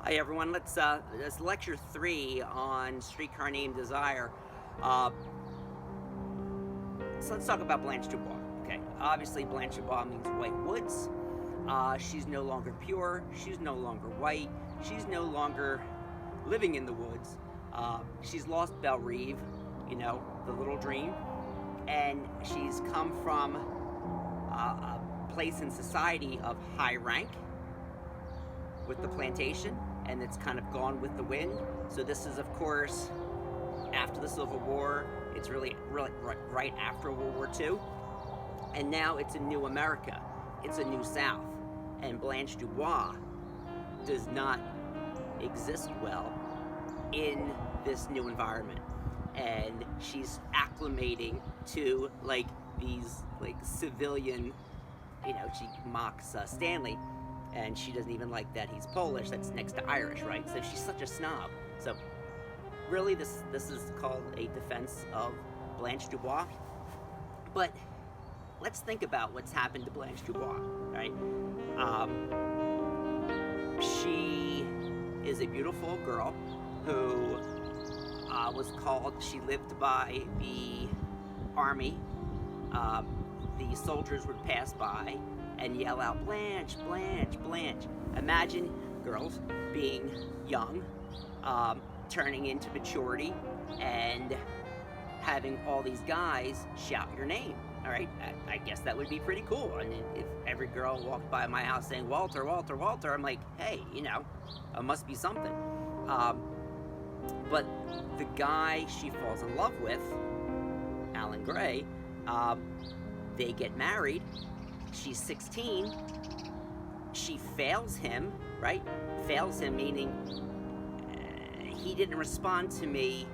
Hi everyone, let's lecture 3 on Streetcar named Desire. So let's talk about Blanche DuBois. Okay, obviously Blanche DuBois means white woods. She's no longer pure, she's no longer white, she's no longer living in the woods. She's lost Belle Reve, you know, the little dream, and she's come from a place in society of high rank with the plantation, and it's kind of gone with the wind. So this is, of course, after the Civil War. It's really right after World War II, and now it's a new America. It's a new South, and Blanche DuBois does not exist well in this new environment, and she's acclimating to these civilian, you know, she mocks Stanley, and she doesn't even like that he's Polish. That's next to Irish, right? So she's such a snob. So really, this is called a defense of Blanche DuBois. But let's think about what's happened to Blanche DuBois, right? She is a beautiful girl who was called. She lived by the army. The soldiers would pass by and yell out, "Blanche, Blanche, Blanche." Imagine girls being young, turning into maturity, and having all these guys shout your name. All right, I guess that would be pretty cool. And if every girl walked by my house saying, "Walter, Walter, Walter," I'm like, hey, you know, it must be something. But the guy she falls in love with, Alan Gray, they get married. She's 16. She fails him, right? Fails him meaning he didn't respond to me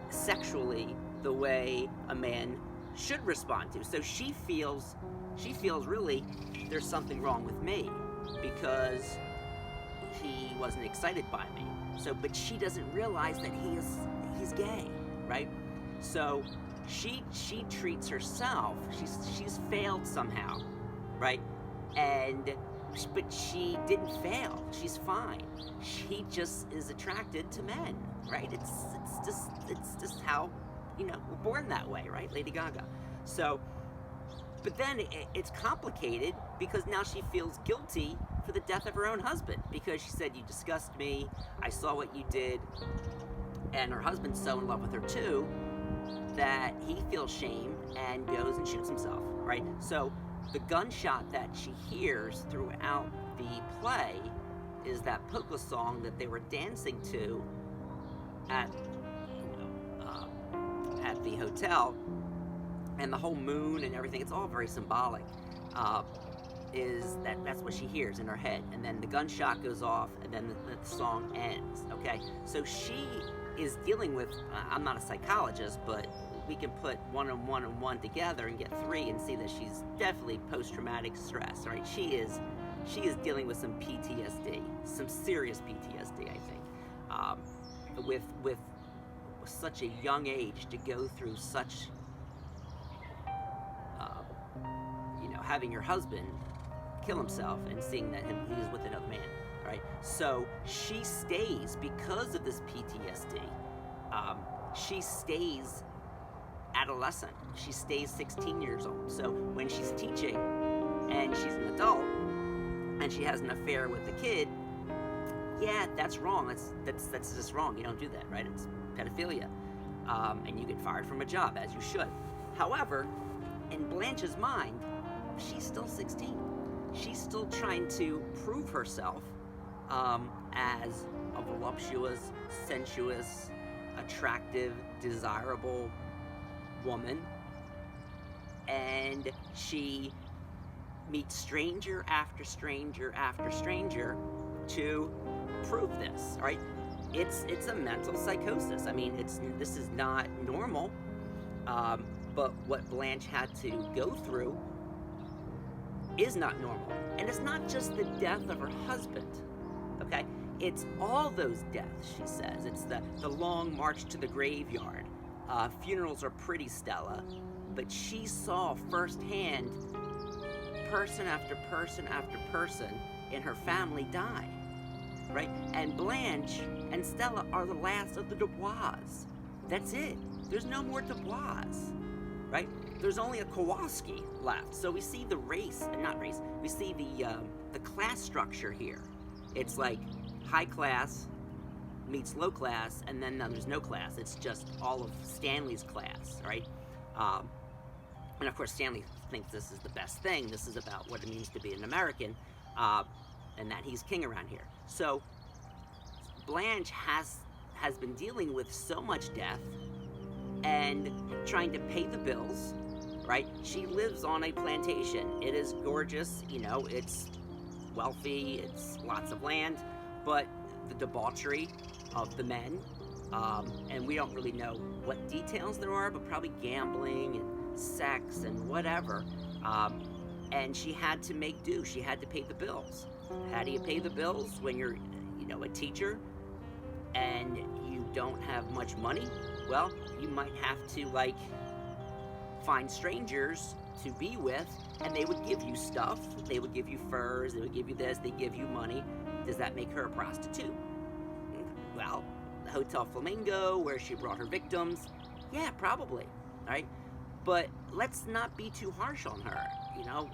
sexually the way a man should respond to. So she feels really there's something wrong with me because he wasn't excited by me. So, but she doesn't realize that he's gay, right? So she treats herself. She's failed somehow, right? But she didn't fail. She's fine. She just is attracted to men, right? It's just how, you know, we're born that way, right? Lady Gaga. So, but then it's complicated because now she feels guilty for the death of her own husband because she said, "You disgust me. I saw what you did," and her husband's so in love with her too that he feels shame and goes and shoots himself, right? So the gunshot that she hears throughout the play is that polka song that they were dancing to at the hotel, and the whole moon and everything. It's all very symbolic. That's what she hears in her head, and then the gunshot goes off, and then the song ends. Okay, so she is dealing with. I'm not a psychologist, but we can put one and one together and get 3 and see that she's definitely post-traumatic stress, right? She is dealing with some PTSD, some serious PTSD, I think, with such a young age to go through such, you know, having your husband kill himself and seeing that he is with another man, right? So she stays because of this PTSD. She stays adolescent. She stays 16 years old. So when she's teaching and she's an adult and she has an affair with the kid, yeah, that's wrong. That's just wrong. You don't do that, right? It's pedophilia, and you get fired from a job, as you should. However, in Blanche's mind, she's still 16. She's still trying to prove herself as a voluptuous, sensuous, attractive, desirable woman, and she meets stranger after stranger after stranger to prove this, right? It's a mental psychosis. I mean, this is not normal, but what Blanche had to go through is not normal. And it's not just the death of her husband, okay? It's all those deaths, she says. It's the long march to the graveyard. Funerals are pretty, Stella, but she saw firsthand person after person after person in her family die. right? And Blanche and Stella are the last of the DuBois. That's it. There's no more DuBois, right? There's only a Kowalski left. So we see the we see the class structure here. It's like high class meets low class, and then there's no class. It's just all of Stanley's class, right? And of course, Stanley thinks this is the best thing. This is about what it means to be an American, and that he's king around here. So Blanche has been dealing with so much death and trying to pay the bills, right? She lives on a plantation. It is gorgeous, you know, it's wealthy, it's lots of land, but the debauchery of the men, and we don't really know what details there are, but probably gambling and sex and whatever, and she had to make do. She had to pay the bills. How do you pay the bills when you're, you know, a teacher and you don't have much money? Well, you might have to, like, find strangers to be with, and they would give you stuff. They would give you furs, they would give you this, they give you money. Does that make her a prostitute? Well, the Hotel Flamingo, where she brought her victims, yeah, probably, right? But let's not be too harsh on her, you know,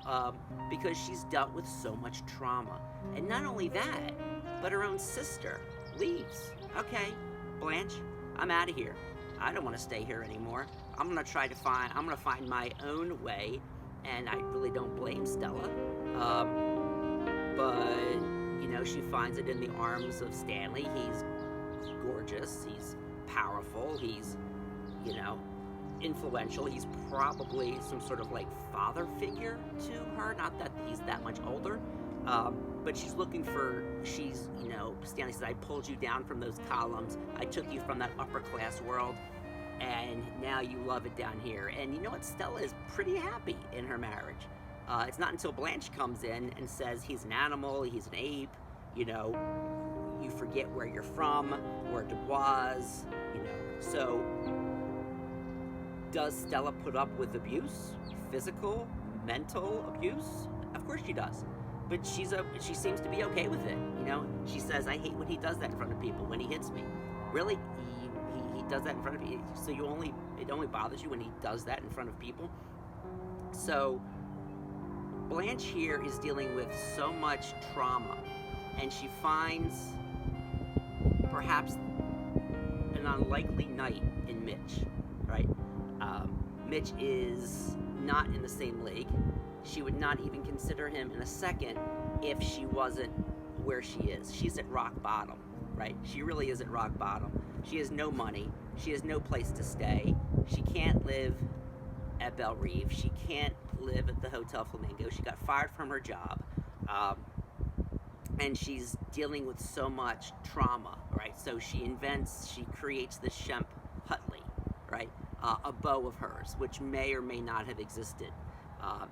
because she's dealt with so much trauma. And not only that, but her own sister leaves. Okay, Blanche, I'm out of here. I don't want to stay here anymore. I'm gonna find my own way, and I really don't blame Stella. But, you know, she finds it in the arms of Stanley. He's gorgeous, he's powerful, he's, you know, influential. He's probably some sort of like father figure to her, not that he's that much older, but you know, Stanley says, I pulled you down from those columns, I took you from that upper class world, and now you love it down here. And you know what, Stella is pretty happy in her marriage. It's not until Blanche comes in and says he's an animal, he's an ape, you know, you forget where you're from, where DuBois, you know. So does Stella put up with abuse? Physical, mental abuse? Of course she does. But she seems to be okay with it, you know? She says, I hate when he does that in front of people, when he hits me. Really? He does that in front of you? So it only bothers you when he does that in front of people? So Blanche here is dealing with so much trauma, and she finds perhaps an unlikely knight in Mitch, right? Mitch is not in the same league. She would not even consider him in a second if she wasn't where she is. She's at rock bottom, right? She really is at rock bottom. She has no money. She has no place to stay. She can't live at Belle Reve. She can't live at the Hotel Flamingo. She got fired from her job. And she's dealing with so much trauma, right? So she creates the Shemp Hutley, right? A beau of hers, which may or may not have existed.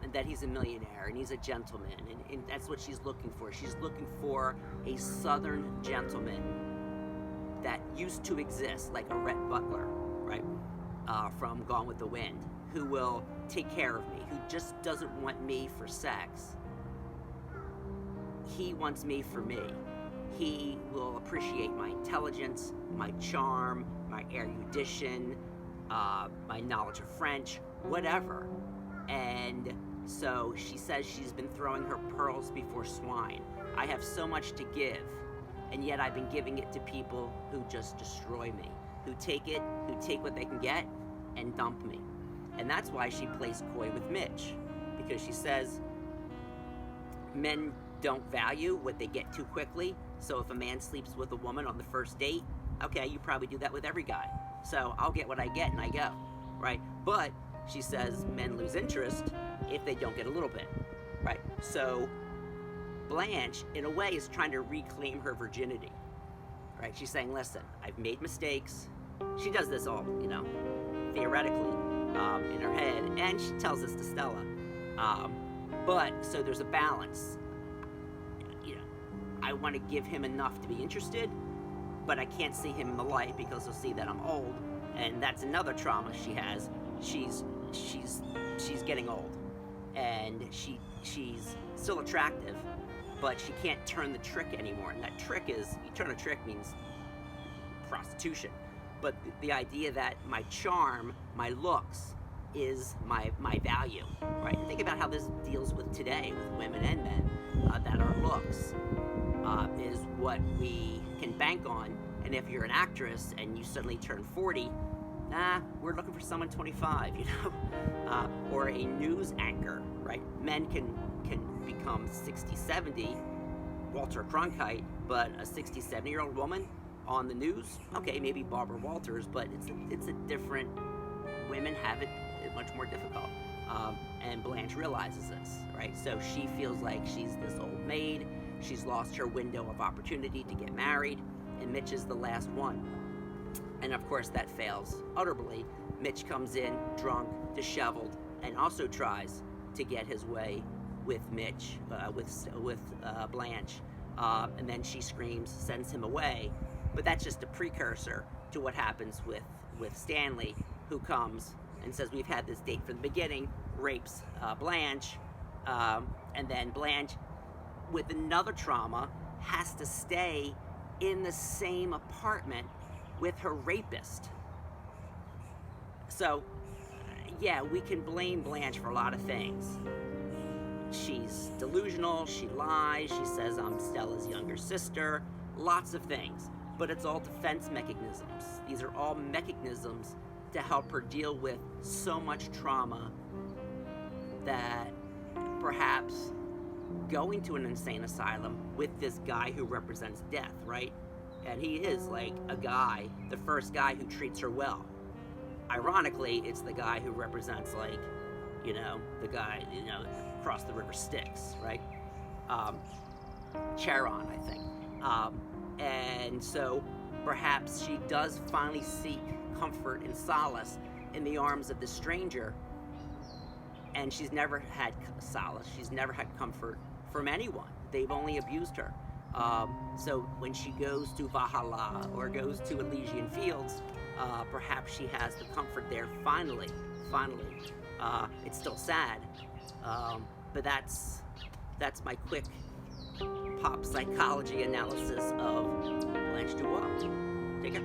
And that he's a millionaire and he's a gentleman, and that's what she's looking for. She's looking for a southern gentleman that used to exist, like a Rhett Butler, right? From Gone with the Wind, who will take care of me, who just doesn't want me for sex. He wants me for me. He will appreciate my intelligence, my charm, my erudition, my knowledge of French, whatever. And so she says she's been throwing her pearls before swine. I have so much to give, and yet I've been giving it to people who just destroy me, who take what they can get, and dump me. And that's why she plays coy with Mitch, because she says men don't value what they get too quickly. So if a man sleeps with a woman on the first date, okay, you probably do that with every guy. So I'll get what I get and I go, right? But she says men lose interest if they don't get a little bit, right? So Blanche, in a way, is trying to reclaim her virginity, right? She's saying, listen, I've made mistakes. She does this all, you know, theoretically, in her head, and she tells this to Stella. But, so there's a balance. You know, I want to give him enough to be interested, but I can't see him in the light because he'll see that I'm old, and that's another trauma she has. She's getting old, and she's still attractive, but she can't turn the trick anymore. And that trick is, you turn a trick means prostitution. But the idea that my charm, my looks, is my value, right? And think about how this deals with today, with women and men, that our looks is what we can bank on. And if you're an actress and you suddenly turn 40, we're looking for someone 25, you know? Or a news anchor, right? Men can become 60, 70, Walter Cronkite, but a 60, 70-year-old woman on the news, okay, maybe Barbara Walters, but it's a different, women have it much more difficult. And Blanche realizes this, right? So she feels like she's this old maid, she's lost her window of opportunity to get married, and Mitch is the last one. And of course that fails utterly. Mitch comes in drunk, disheveled, and also tries to get his way with Mitch, with Blanche. And then she screams, sends him away. But that's just a precursor to what happens with Stanley, who comes and says, we've had this date from the beginning, rapes Blanche, and then Blanche, with another trauma, has to stay in the same apartment with her rapist. So, yeah, we can blame Blanche for a lot of things. She's delusional, she lies, she says I'm Stella's younger sister, lots of things. But it's all defense mechanisms. These are all mechanisms to help her deal with so much trauma that perhaps going to an insane asylum with this guy who represents death, right? And he is like a guy, the first guy who treats her well. Ironically, it's the guy who represents, like, you know, the guy, you know, across the river Styx, right? Charon, I think. And so perhaps she does finally seek comfort and solace in the arms of this stranger, and she's never had solace, she's never had comfort from anyone. They've only abused her. So when she goes to Valhalla or goes to Elysian Fields, perhaps she has the comfort there finally. It's still sad, but that's my quick pop psychology analysis of Blanche DuBois. Take care.